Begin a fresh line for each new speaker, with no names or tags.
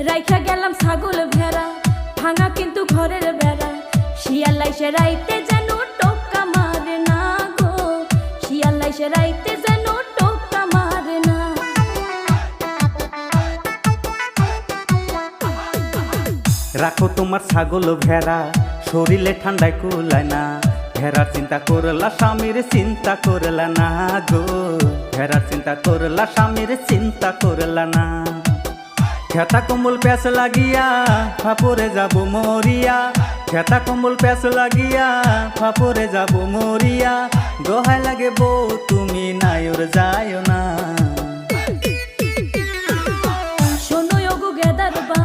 রাইখা গেলাম ছাগল ভেড়া, ভাঙা কিন্তু ঘরের বেড়া। শিয়াল আইসে রাইতে যেন টোকা মারে না গো, শিয়াল আইসে রাইতে যেন টোকা মারে না।
রাখো তোমার ছাগল ভেড়া, শরীরে ঠান্ডায় কুলায় না। ভেড়ার চিন্তা করলা স্বামীর চিন্তা করলা না গো, ভেড়ার চিন্তা করলা স্বামীর চিন্তা করলা না। খেতা কম্বল প্যাস লাগিয়া ফাপরে যাব মরিয়া, খেতা কম্বল প্যাস লাগিয়া ফাপরে যাব মরিয়া। দোহাই লাগে বউ তুমি নায়র যায় না।
শোনো ওগো গেদার বা,